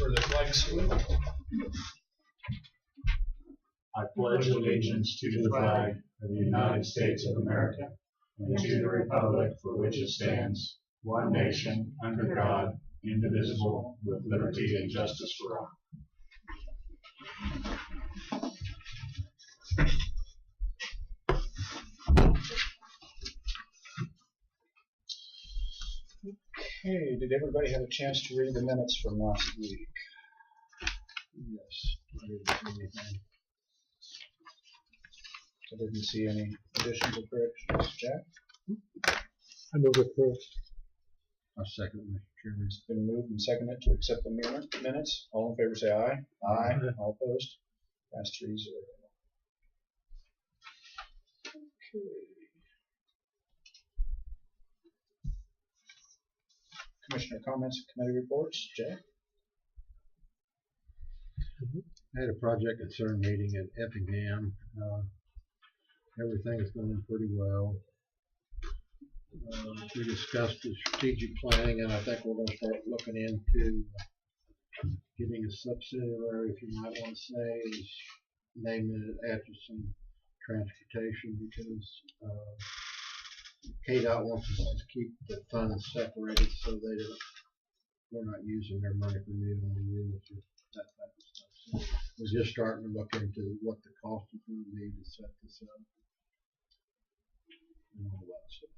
for the flag salute. I pledge allegiance to the flag of the United States of America and to the republic for which it stands, one nation, under God, indivisible, with liberty and justice for all. Okay, did everybody have a chance to read the minutes from last week? Yes. I didn't see any additions or corrections. Jack? I move approve. I'll second it, Mr. Chairman. It's been moved and seconded to accept the minutes. All in favor say aye. Aye. Aye. All opposed? Passed 3-0. Okay. Commissioner comments, committee reports. Jay? I had a project concern meeting at Effingham. Everything is going pretty well. We discussed the strategic planning, and I think we're going to start looking into getting a subsidiary, if you might want to say, is named it Atchison Transportation, because K.S.A wants us to keep the funds separated so we're not using their money for new units or that type of stuff. So we're just starting to look into what the cost is going to be to set this up and all that stuff.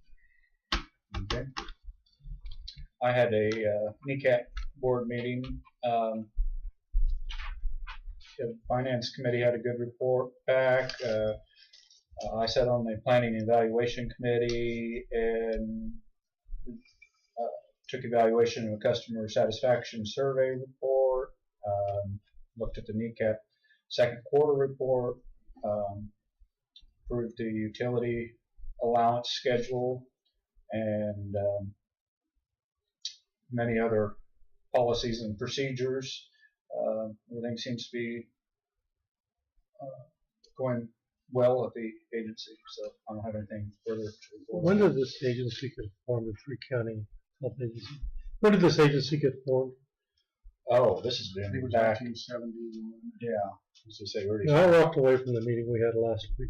Okay. I had a NECAP board meeting. The Finance Committee had a good report back. I sat on the Planning and Evaluation Committee and took evaluation of a customer satisfaction survey report. Looked at the NECAP second quarter report. Approved the utility allowance schedule and many other policies and procedures. Everything seems to be going well at the agency, so I don't have anything further to report. When did this agency get formed, the Three County Health Agency? When did this agency get formed? Oh, this has I think it been was back. 1971. Yeah, as I say, already. I walked away from the meeting we had last week.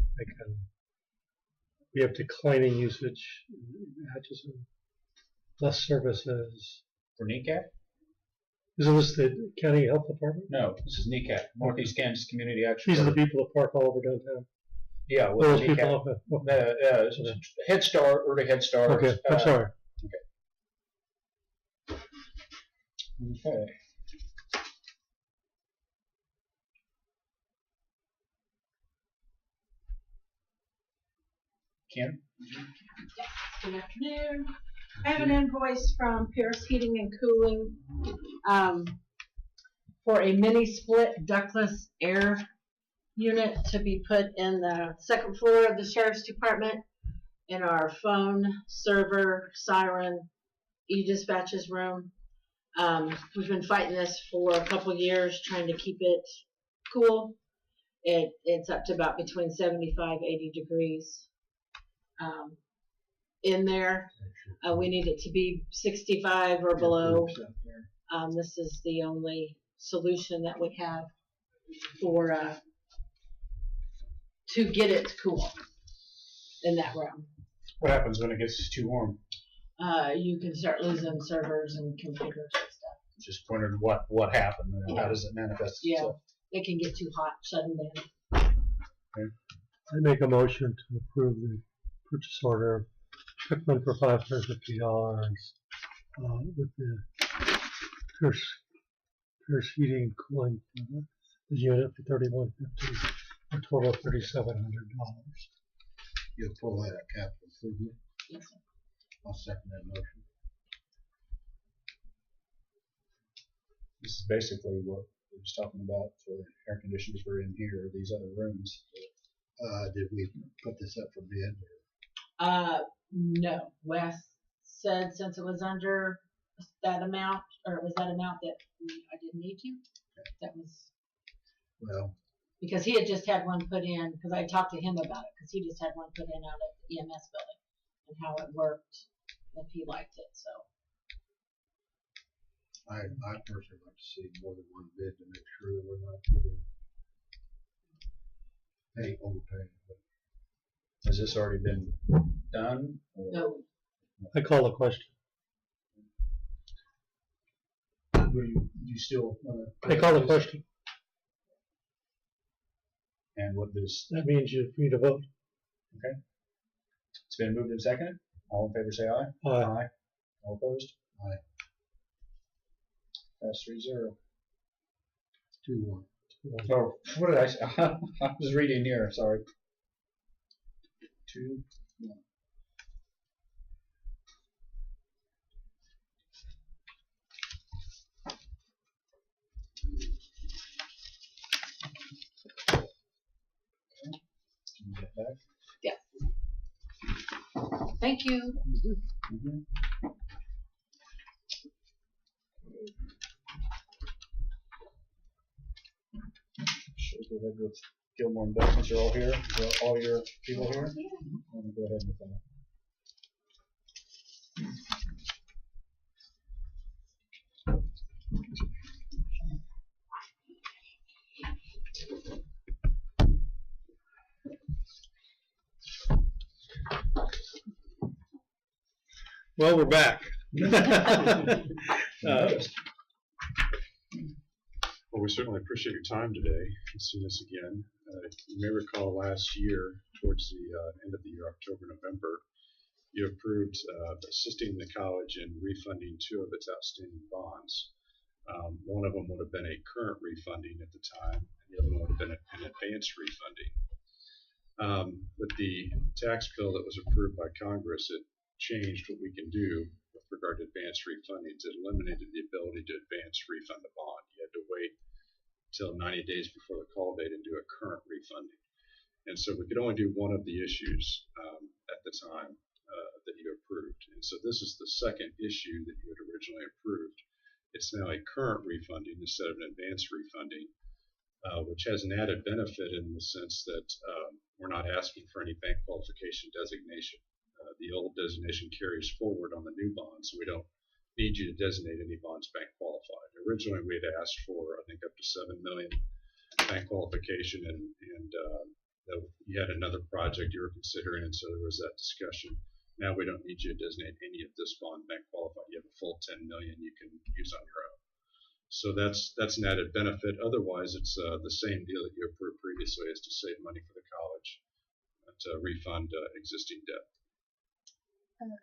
We have declining usage in Atchison, less services. For NECAP? Isn't this the county health department? No, this is NECAP, Northeast Kansas Community Action. These are the people that park all over downtown. Yeah, well, Those NECAP. people. Okay. Head Start, early Head Start. Okay, I'm sorry. Okay. Kim? Good afternoon. I have an invoice from Pierce Heating and Cooling for a mini split ductless air unit to be put in the second floor of the Sheriff's Department in our phone, server, siren, e-dispatches room. We've been fighting this for a couple years, trying to keep it cool. It's up to about between 75-80 degrees. In there, we need it to be 65 or below. This is the only solution that we have for to get it cool in that room. What happens when it gets too warm? You can start losing servers and computers and stuff. Just wondered what happened and how does it manifest itself? They can get too hot, shutting down. I make a motion to approve the purchase order of equipment for $550 with the Pierce Heating and Cooling the unit for $3,150, a total of $3,700. You'll pull that at capital improvement. Yes, sir. I'll second that motion. This is basically what we were talking about for air conditioners for in here, or these other rooms. Did we put this up for bid? No. Wes said since it was under that amount, or it was that amount that I didn't need to. That was Well, because he had just had one put in, because I talked to him about it, because he just had one put in out at the EMS building and how it worked, if he liked it. So I personally like to see more than one bid to make sure that we're not getting overpaying. Has this already been done? Or- No. I call the question. Do you still want to? I call the question. And what does, That means you need to vote. it's been moved and seconded. All in favor say aye. Aye. All opposed? Aye. Pass 3-0. 2-1. Oh, what did I say? I was reading here, sorry. 2-1. Can you get back? Thank you. Mhm. Should we go ahead with Gilmore Investments? You're all here? Are all your people here? I'm gonna go ahead with that. Well, we're back. Well, we certainly appreciate your time today and seeing us again. You may recall last year, towards the end of the year, October, November, you approved assisting the college in refunding 2 of its outstanding bonds. One of them would have been a current refunding at the time, and the other one would have been an advanced refunding. With the tax bill that was approved by Congress, it changed what we can do with regard to advanced refundings. It eliminated the ability to advance refund a bond. You had to wait until 90 days before the call date and do a current refunding. And so we could only do one of the issues at the time that you approved. And so this is the second issue that you had originally approved. It's now a current refunding instead of an advanced refunding, which has an added benefit in the sense that we're not asking for any bank qualification designation. The old designation carries forward on the new bonds, so we don't need you to designate any bonds bank qualified. Originally, we had asked for, I think, up to $7 million bank qualification, and you had another project you were considering, and so there was that discussion. Now we don't need you to designate any of this bond bank qualified. You have a full $10 million you can use on your own. So that's an added benefit. Otherwise, it's the same deal that you approved previously, is to save money for the college to refund existing debt.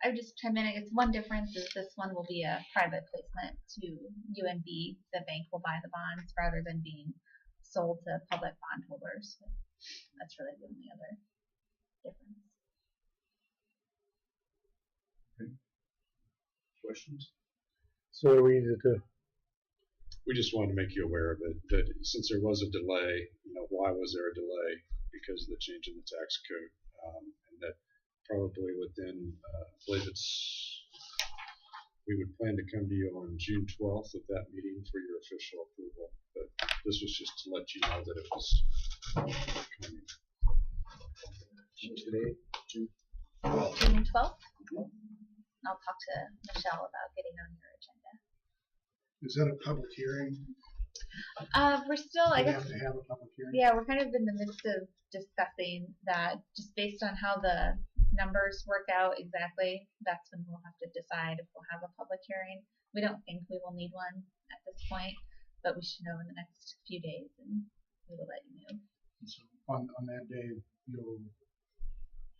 I would just chime in. I guess one difference is this one will be a private placement to UNB. The bank will buy the bonds rather than being sold to public bondholders. That's really the only other difference. Okay. Questions? So what do we need to do? We just wanted to make you aware of it, that since there was a delay, why was there a delay? Because of the change in the tax code, and that probably within, I believe we would plan to come to you on June 12th at that meeting for your official approval. But this was just to let you know that it was coming. Today, June. June 12th. I'll talk to Michelle about getting on your agenda. Is that a public hearing? We're still, I We guess, have to have a public hearing? yeah, we're kind of in the midst of discussing that, just based on how the numbers work out exactly. That's when we'll have to decide if we'll have a public hearing. We don't think we will need one at this point, but we should know in the next few days, and we will let you know. So on that day, you'll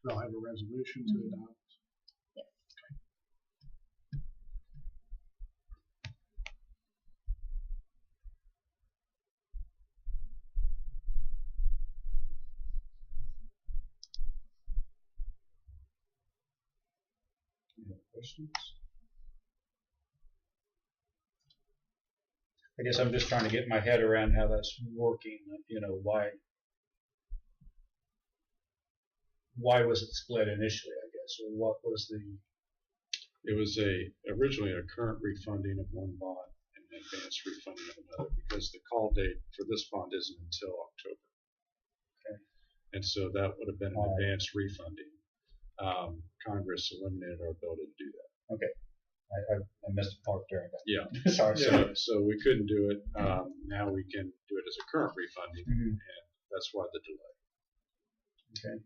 have a resolution to adopt? Yes. Any other questions? I guess I'm just trying to get my head around how that's working. Why was it split initially, I guess, or what was the? It was originally a current refunding of one bond and an advanced refunding of another, because the call date for this bond isn't until October. Okay. And so that would have been an All right. advanced refunding. Congress eliminated our ability to do that. Okay. I missed the part there. Yeah. Sorry. So we couldn't do it. Now we can do it as a current refunding, Mhm. and that's why the delay. Okay.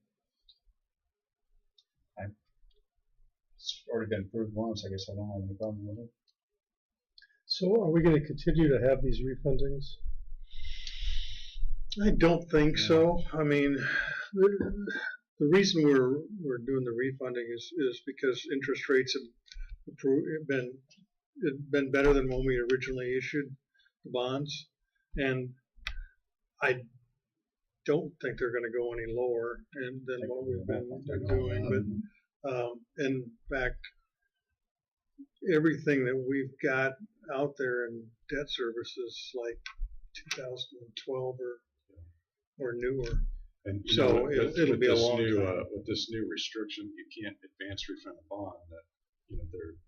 It's already been approved once. I guess I don't have any problem with it. So are we going to continue to have these refundings? I don't think so. I mean, the reason we're doing the refunding is because interest rates have been better than when we originally issued the bonds, and I don't think they're going to go any lower than what we've been doing. But in fact, everything that we've got out there in debt service is like 2012 or newer. And So it'll be a long time. With this new restriction, you can't advance refund a bond. That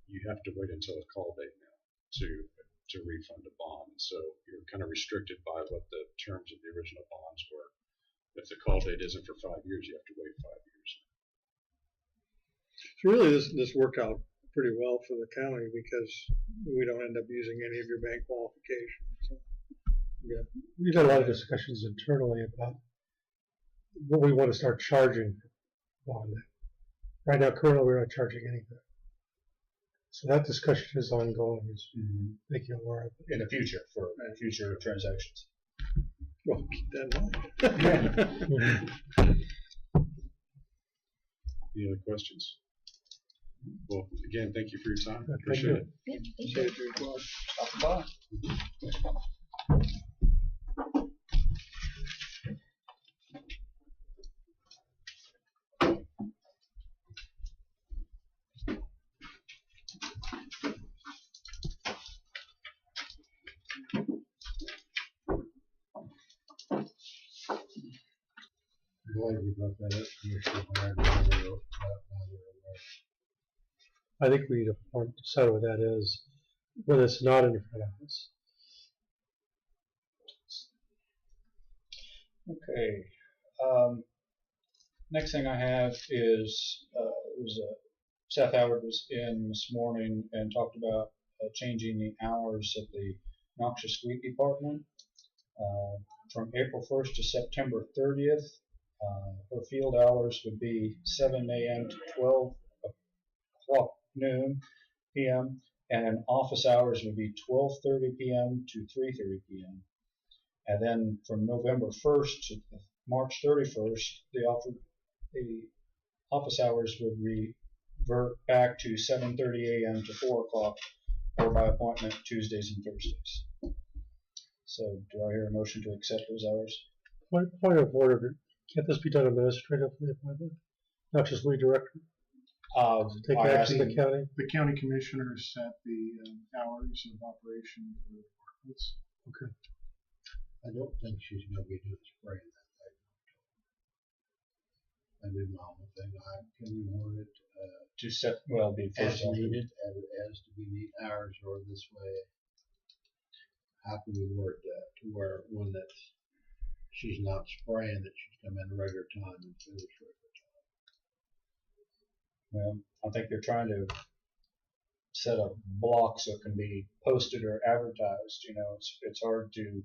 you have to wait until a call date now to refund a bond. So you're kind of restricted by what the terms of the original bonds were. If the call date isn't for 5 years, you have to wait 5 years. So really, this worked out pretty well for the county because we don't end up using any of your bank qualifications. So, yeah. We've had a lot of discussions internally about what we want to start charging on that. Right now, currently, we're not charging anything. So that discussion is ongoing, is making aware of it. In the future, for future transactions. Well, keep that in mind. Any other questions? Well, again, thank you for your time. Thank Appreciate you. it. Thank you. Stop by. I'm glad you brought that up, Commissioner. I think we need to decide what that is when it's not in front of us. Okay. Next thing I have is Seth Howard was in this morning and talked about changing the hours of the noxious weed department from April 1st to September 30th. Her field hours would be 7 a.m. to 12 o'clock noon p.m. and office hours would be 12:30 p.m. to 3:30 p.m. And then from November 1st to March 31st, the office hours would revert back to 7:30 a.m. to 4 o'clock, or by appointment Tuesdays and Thursdays. So, do I hear a motion to accept those hours? Point of order, can't this be done administratively, not just we director? Take action to the county? The county commissioners set the hours of operation for the departments. Okay. I don't think she's going to be doing spraying that day. I do my own thing. Can we word it To set, well, be as first needed, as to be neat hours, or this way? How can we word that to where when that's she's not spraying, that she's come in regular time and finish regular time? Well, I think they're trying to set up blocks so it can be posted or advertised. You know, it's hard to,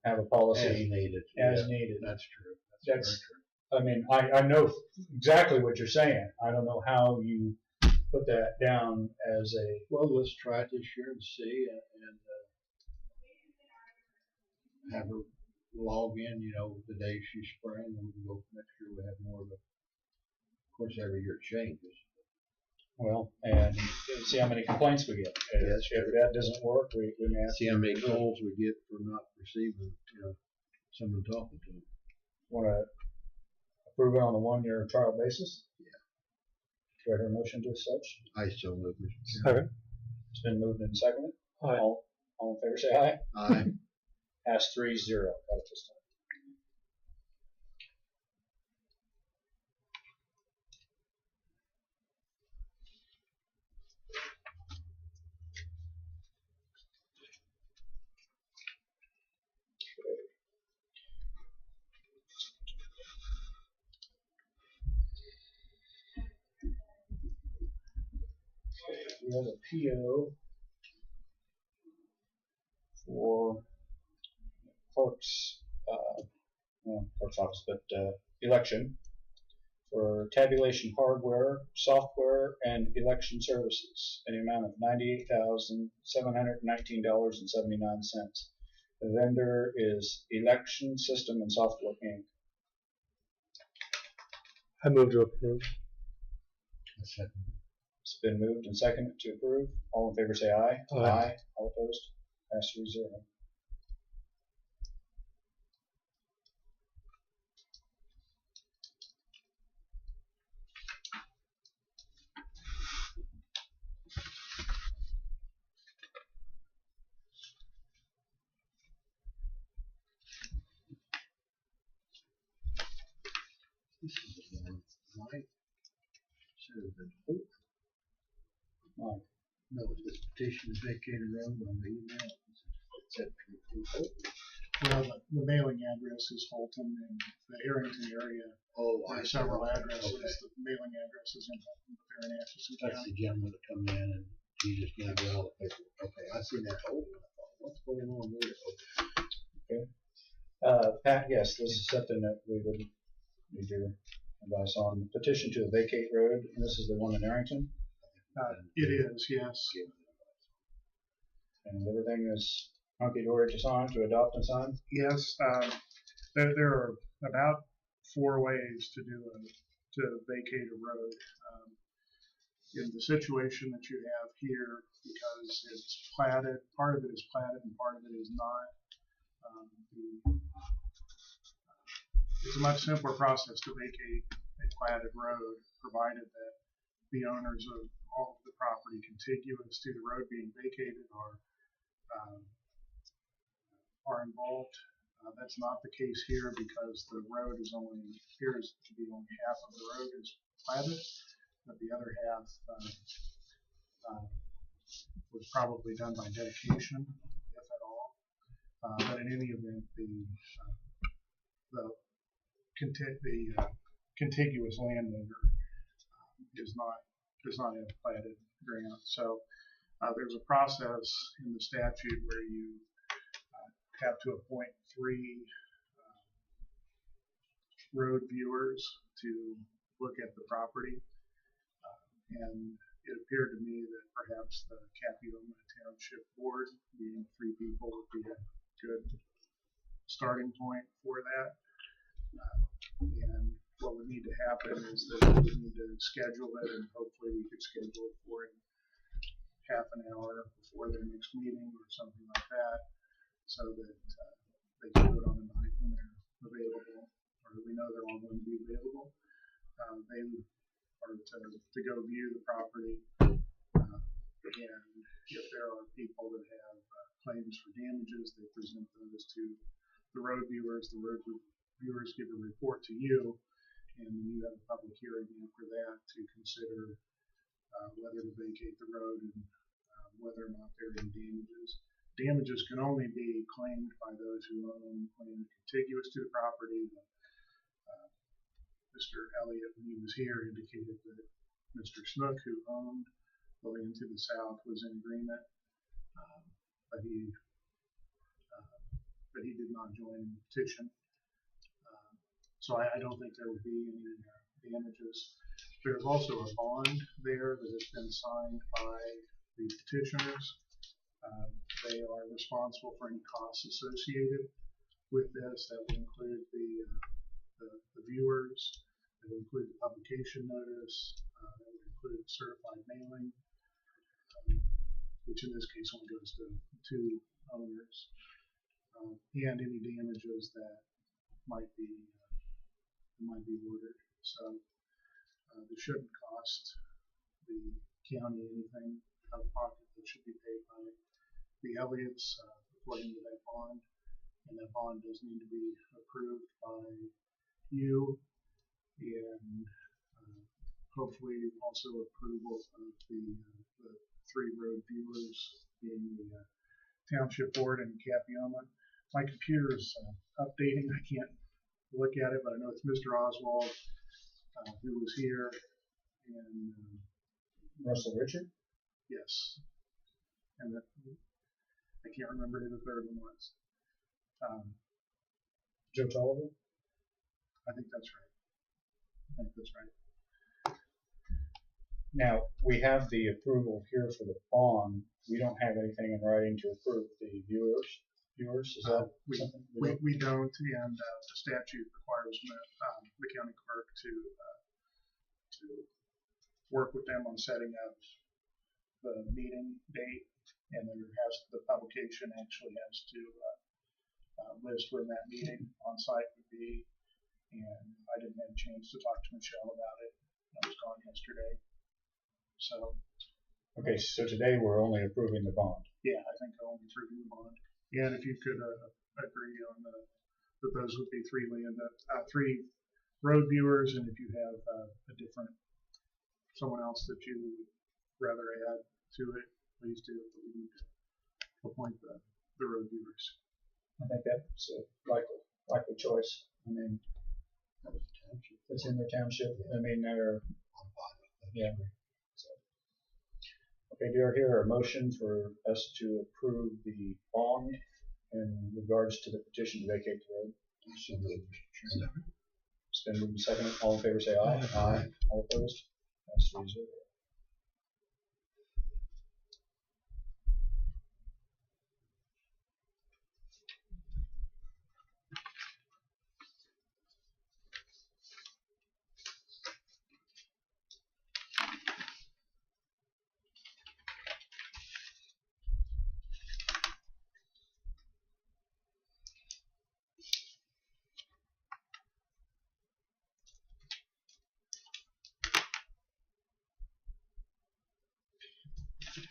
have a policy As needed. as needed. That's true. That's very true. I mean, I know exactly what you're saying. I don't know how you put that down as a. Well, let's try it this year and see, and have her log in, the day she's spraying, and we can go next year. We have more of a. Of course, every year it changes. Well, and see how many complaints we get. If that doesn't work, we may have See how many calls we get for not receiving, someone talking to them. want to approve it on a 1-year trial basis. Yeah. Do I hear a motion to such? I so move. Okay. It's been moved and seconded. Aye. All in favor, say aye. Aye. Pass 3-0 at this time. we have a PO for clerk's, clerk's office, but election for tabulation hardware, software, and election services in the amount of $98,719.79. The vendor is Election System and Software Inc. I move to approve. It's been moved and seconded to approve. All in favor say aye. Aye. All opposed? Pass 3-0. This is the one, right? So the, Mike. no, this petition to vacate a road on the email. It said Well, the mailing address is Holton, and the Arrington area, oh, there I are see. several addresses. Okay. The mailing address is in there in Atchison That's County. the gentleman that come in and he just gave me all the paperwork. Okay, I seen that. Oh, I thought, what's going on there? Okay. Pat, yes, this is something that we would need your advice on. Petition to vacate road, and this is the one in Arrington, It is, yes. and everything is hunky-dory to sign, to adopt and sign. Yes, there are about 4 ways to vacate a road. In the situation that you have here, because it's platted, part of it is platted and part of it is not. It's a much simpler process to vacate a platted road, provided that the owners of all of the property contiguous to the road being vacated are involved. That's not the case here because the road appears to be only half of the road is platted, but the other half was probably done by dedication, if at all. But in any event, the contiguous landowner does not have platted ground. So there's a process in the statute where you have to appoint 3 road viewers to look at the property, and it appeared to me that perhaps the K.S.A. Township Board, being 3 people, would be a good starting point for that. And what would need to happen is that we would need to schedule it, and hopefully we could schedule it for half an hour before their next meeting or something like that, so that they can do it on the night when they're available, or we know they're all going to be available. They are to go view the property, and if there are people that have claims for damages, they present those to the road viewers. The road viewers give a report to you, and then you have a public hearing after that to consider whether to vacate the road and whether or not there are any damages. Damages can only be claimed by those who own land contiguous to the property. Mr. Elliott, when he was here, indicated that Mr. Snook, who owned the land to the south, was in agreement, but he did not join the petition. So I don't think there would be any damages. There's also a bond there that has been signed by the petitioners. They are responsible for any costs associated with this. That would include the viewers, that would include the publication notice, that would include certified mailing, which in this case only goes to 2 owners, and any damages that might be ordered. So it shouldn't cost the county anything out of pocket. That should be paid by the Elliots according to that bond, and that bond does need to be approved by you, and hopefully also approval of the 3 road viewers, being the Township Board and K.S.A. My computer is updating. I can't look at it, but I know it's Mr. Oswald who was here, and Russell Richard? Yes. And I can't remember who the third one was. Joe Tolliver? I think that's right. Now, we have the approval here for the bond. We don't have anything in writing to approve the viewers, is that something? We don't, and the statute requires the county clerk to work with them on setting up the meeting date, and the publication actually has to list when that meeting on site would be, and I didn't have a chance to talk to Michelle about it. I was gone yesterday. So. Okay, so today we're only approving the bond. Yeah, I think I'll be approving the bond. And if you could agree on that those would be three road viewers, and if you have a different someone else that you would rather add to it, please do. But we need to appoint the road viewers. I think that's a likely choice. I mean, it's in the township. I mean, they're yeah. So, okay, do I hear a motion for us to approve the bond in regards to the petition to vacate the road? It's been moved and seconded. All in favor say aye. Aye. All opposed? That's 3-0.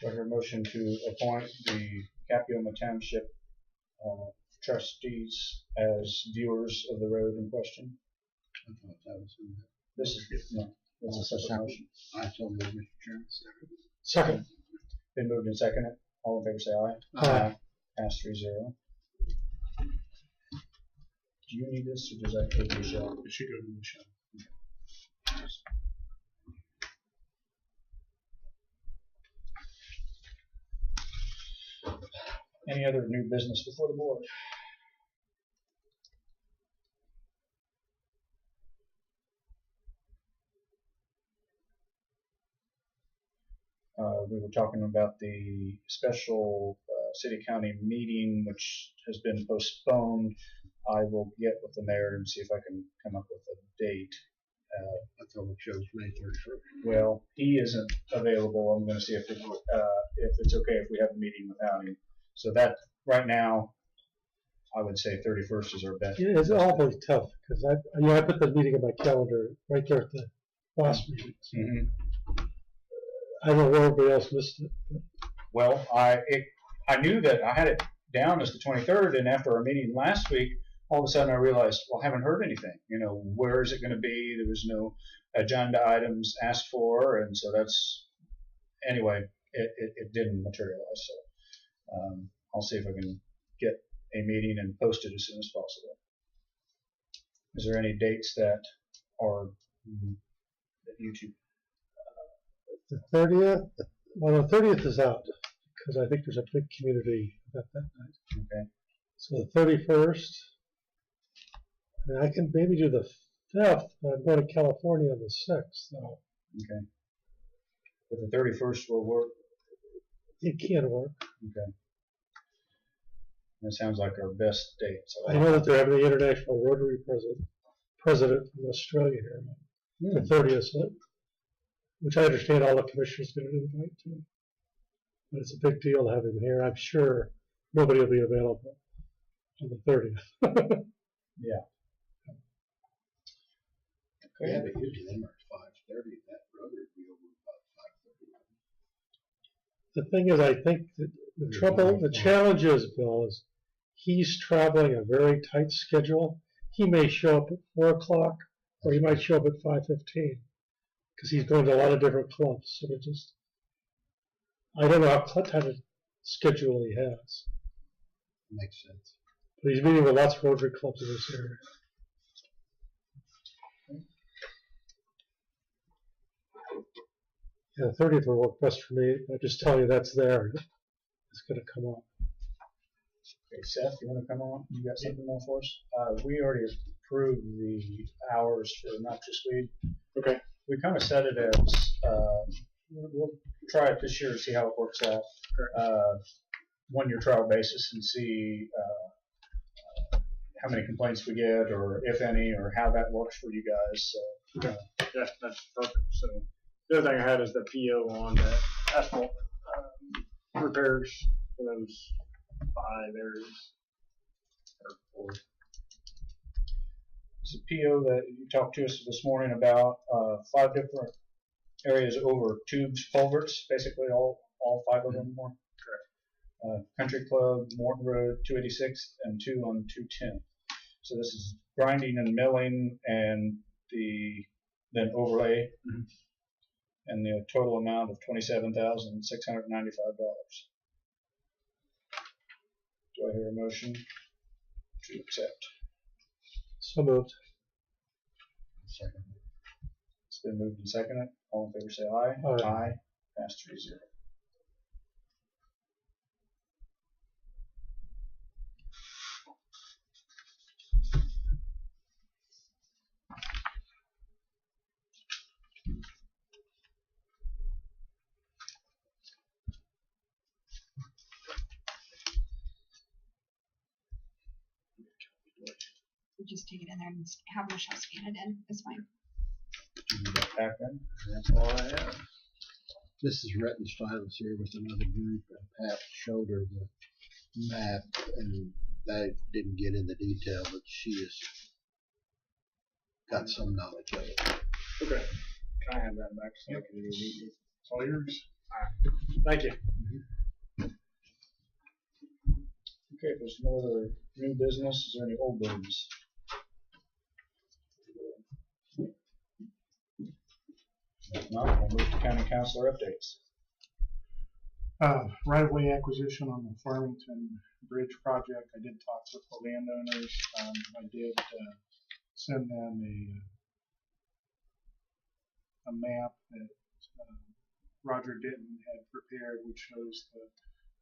Do I hear a motion to appoint the Capioma Township trustees as viewers of the road in question? I thought that was in there. This is a separate motion. I so moved, Mr. Chairman. Second. Been moved and seconded. All in favor say aye. Aye. Pass 3-0. Do you need this, or does that go to Michelle? It should go to Michelle. Any other new business before the board? We were talking about the special city-county meeting, which has been postponed. I will get with the mayor and see if I can come up with a date. I thought we chose May 31st. Well, he isn't available. I'm going to see if it's okay if we have a meeting without him. So that right now, I would say 31st is our best. Yeah, it's awfully tough because I put the meeting in my calendar right there at the last meeting. Mm-hmm. I don't know where everybody else missed it. Well, I knew that I had it down as the 23rd, and after our meeting last week, all of a sudden I realized, well, I haven't heard anything. You know, where is it going to be? There was no agenda items asked for, and so anyway, it didn't materialize. So I'll see if I can get a meeting and post it as soon as possible. Is there any dates that are that you two? The 30th, well, the 30th is out because I think there's a big community event that night. Okay. So the 31st, and I can maybe do the 5th, but I'm going to California on the 6th. So. Okay. But the 31st will work. It can work. Okay. That sounds like our best date. So I know that they're having the International Rotary president from Australia here, the 30th, which I understand all the commissioners going to invite to. But it's a big deal to have him here. I'm sure nobody will be available on the 30th. Yeah. Okay. Yeah, but usually them are at 5:30. That Rotary will be over about 5:30. The thing is, I think that the challenge is, Bill, is he's traveling a very tight schedule. He may show up at 4 o'clock, or he might show up at 5:15, because he's going to a lot of different clubs. So I don't know what type of schedule he has. Makes sense. But he's meeting with lots of Rotary clubs in this area. Yeah, the 30th will work best for me. I just tell you that's there. It's going to come up. Okay, Seth, you want to come on? You got something more for us? We already approved the hours for noxious weed. Okay. We kind of set it as, we'll try it this year to see how it works out. 1-year trial basis and see how many complaints we get, or if any, or how that works for you guys. So, Yeah, that's perfect. So the other thing I had is the PO on the asphalt repairs for those 5 areas. Or 4. it's a PO that you talked to us this morning about 5 different areas over tubes, culverts, basically all 5 of them were. Correct. Country Club, Morton Road, 286, and 2 on 210. So this is grinding and milling, and then overlay, and the total amount of $27,695. Do I hear a motion to accept? So moved. Second. It's been moved and seconded. All in favor say aye. Aye. Passed 3-0. We just take it in there and have Michelle scan it in. It's fine. Back then. That's all I have. This is Rhett and Stiles here with another group, and Pat showed her the map, and they didn't get into detail, but she has got some knowledge of it. Okay. Can I have that back so I can go meet you? It's all yours. Thank you. Okay, if there's no other new business, is there any old business? If not, we'll move to county councilor updates. Right-of-way acquisition on the Farmington Bridge project. I did talk with the landowners. I did send them a map that Roger Ditton had prepared, which shows the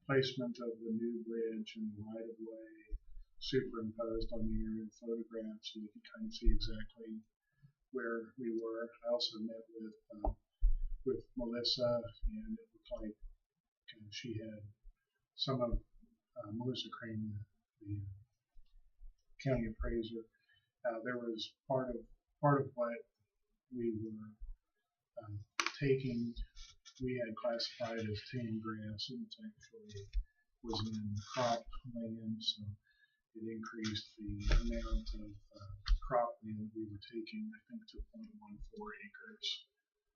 placement of the new bridge and the right-of-way superimposed on the aerial photograph, so you can kind of see exactly where we were. I also met with Melissa, and it looked like she had some of Melissa Crane, the county appraiser. There was part of what we were taking. We had classified as tame grass, and it actually was in crop land, so it increased the amount of crop land we were taking, I think, to 0.14 acres.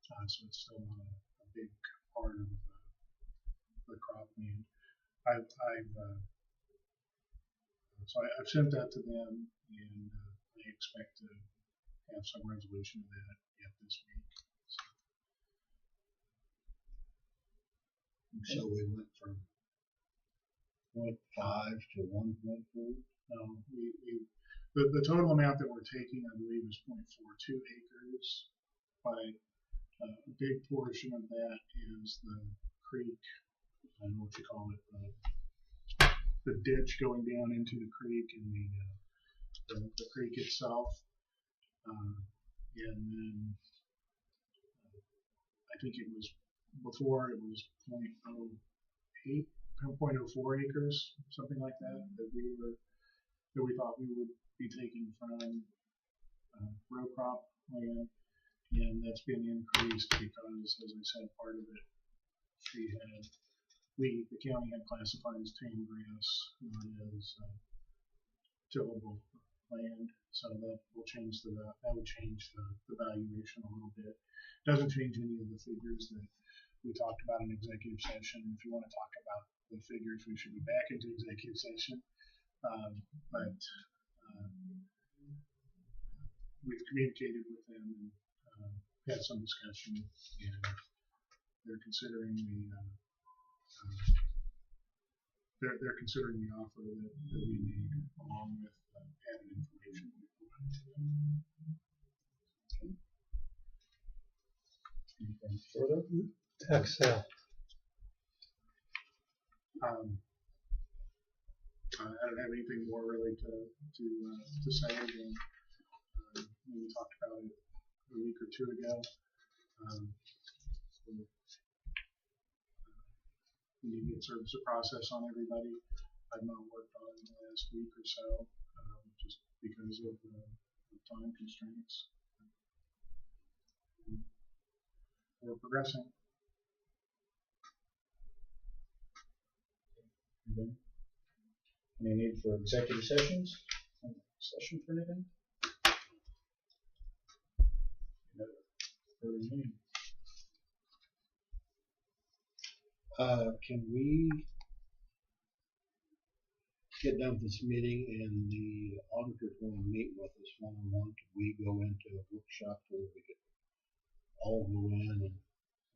So it's still not a big part of the crop land. I've sent that to them, and I expect to have some resolution of that yet this week. So we went from 0.5 to 1.4. No, the total amount that we're taking, I believe, is 0.42 acres. But a big portion of that is the creek. I don't know what you call it, the ditch going down into the creek, and the creek itself. And then I think it was before it was 0.04 acres, something like that, that we thought we would be taking from row crop land, and that's been increased because, as I said, part of it the county had classified as tame grass, not as tillable land, so that would change the valuation a little bit. Doesn't change any of the figures that we talked about in executive session. If you want to talk about the figures, we should be back into executive session. But we've communicated with them and had some discussion, and they're considering they're considering the offer that we made, along with added information we provided to them. Anything further? tax sale. I don't have anything more really to say than we talked about it a week or two ago. We need to get service of process on everybody. I've not worked on it in the last week or so, just because of the time constraints. We're progressing. Okay. Any need for executive sessions? Session for anything? No. Further meeting. Can we get done with this meeting and the auditors want to meet with us one-on-one? Can we go into a workshop where we could all go in, and,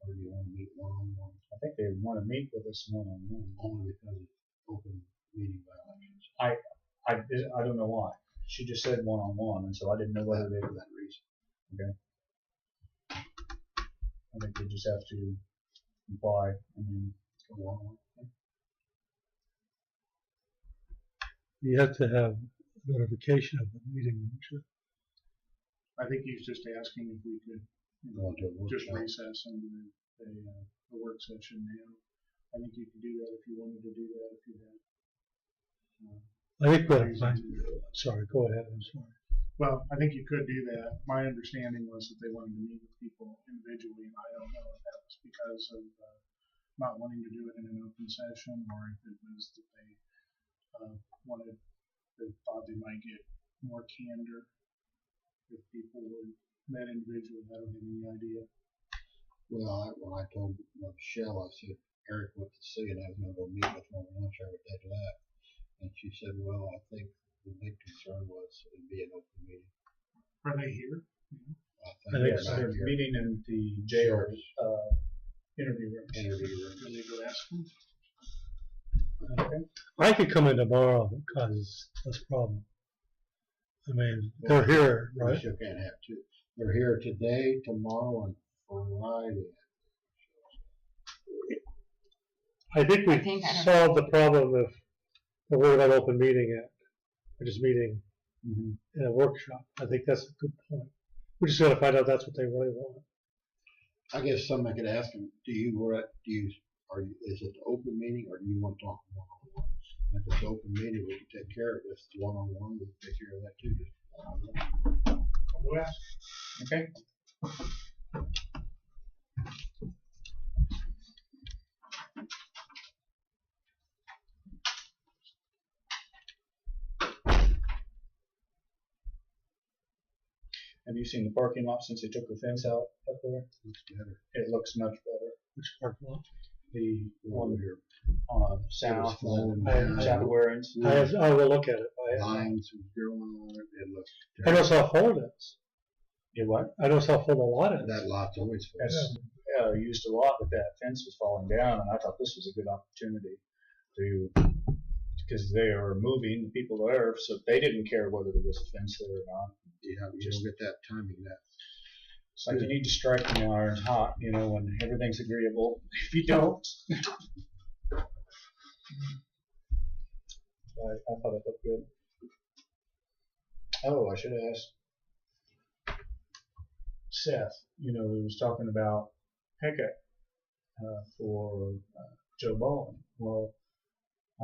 or do you want to meet one-on-one? I think they want to meet with us one-on-one. Only because of open meeting violations. I don't know why. She just said one-on-one, and so I didn't know whether they For that reason. Okay. I think they just have to comply and then go on. You have to have notification of the meeting, don't you? I think he's just asking if we could Go into a just workshop. recess into a work session now. I think you could do that if you wanted to do that, if you had. I think we'll find, sorry, go ahead, I'm sorry. Well, I think you could do that. My understanding was that they wanted to meet with people individually, and I don't know if that was because of not wanting to do it in an open session, or if it was that they they thought they might get more candor if people were met individually. I don't have any idea. Well, when I told Michelle, I said, Eric went to see, and I was going to go meet with him on lunch hour, but they left. And she said, well, I think the big concern was it'd be an open meeting. Are they here? I think Yes, so. they're meeting in the jail interview room. Can they go ask them? Okay. I could come in tomorrow because that's a problem. I mean, they're here, We right? still can't have two. They're here today, tomorrow, and Friday. I think we I think I don't- solved the problem if we're not open meeting it. We're just meeting in a workshop. I think that's a good point. We just gotta find out that's what they really want. I guess somebody could ask him, is it the open meeting, or do you want to talk one-on-one? If it's open meeting, we can take care of it. If it's one-on-one, we can take care of that too. Just one-on-one. I'll go ask. Okay. Have you seen the parking lot since they took the fence out up there? Looks better. It looks much better. Which parking lot? The one Over here. south, flowing down. south of Warren's. I will look at it. Lines was growing on it. It looks I know how full it is. You what? I know how full the lot is. That lot's always full. That's used a lot, but that fence was falling down, and I thought this was a good opportunity because they are moving the people there, so they didn't care whether there was a fence there or not. Yeah, you don't get that timing. It's like you need to strike when the iron's hot, when everything's agreeable. If you don't, I thought it looked good. Oh, I should have asked Seth. He was talking about pickup for Joe Bowen. Well,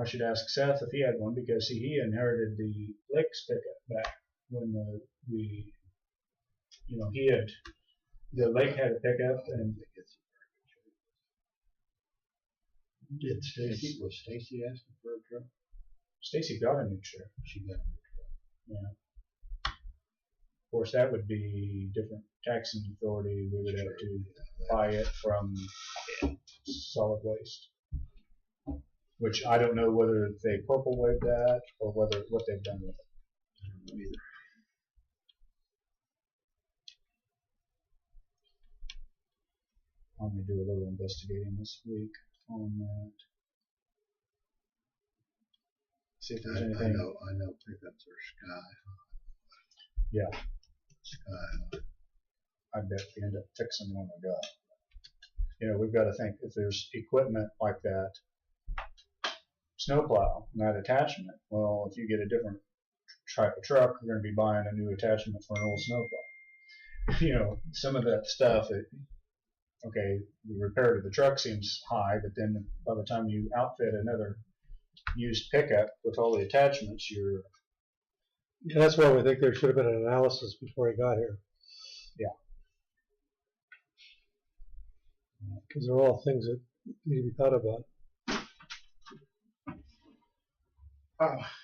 I should ask Seth if he had one because he inherited the Lakes pickup back when the lake had a pickup, and Was Stacy asking for a truck? Stacy got a new truck. She got a new truck. Yeah. Of course, that would be different taxing authority. We would have to buy it from solid waste, which I don't know whether they purple wave that or what they've done with it. I don't know either. I'm going to do a little investigating this week on that. See if there's anything. I know pickups are sky high. Yeah. Sky high. I bet we end up fixing one I got. we've got to think if there's equipment like that, snowplow, and that attachment. Well, if you get a different type of truck, you're going to be buying a new attachment for an old snowplow. Some of that stuff, okay, the repair to the truck seems high, but then by the time you outfit another used pickup with all the attachments, you're. Yeah, that's why we think there should have been an analysis before he got here. Yeah. Because they're all things that need to be thought about.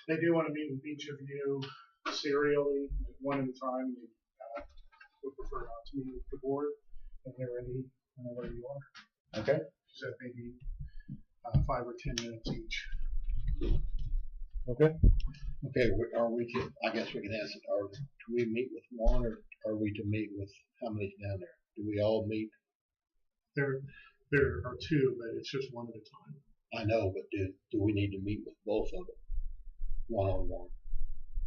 They do want to meet with each of you serially, one at a time. They would prefer not to meet with the board, and they're ready whenever you are. Okay. So maybe 5 or 10 minutes each. Okay. Okay, are we, I guess we can ask, do we meet with one, or are we to meet with, how many's down there? Do we all meet? There are 2, but it's just one at a time. I know, but do we need to meet with both of them? One-on-one?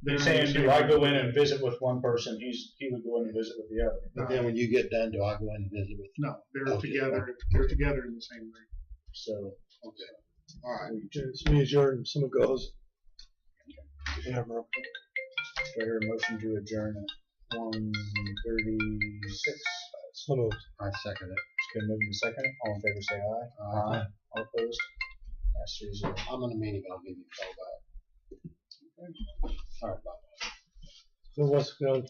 They're saying, do I go in and visit with one person? He would go in and visit with the other. But then when you get done, do I go in and visit with? No, they're Okay. together. They're together in the same room. So, Okay. All right. It's me adjourn, someone goes. Yeah, bro. do I hear a motion to adjourn at 1:36? So moved. I second it. It's been moved and seconded. All in favor say aye. Aye. All opposed? Pass 3-0. I'm in a meeting, I'll give you a call back. All right, bye. So what's going on?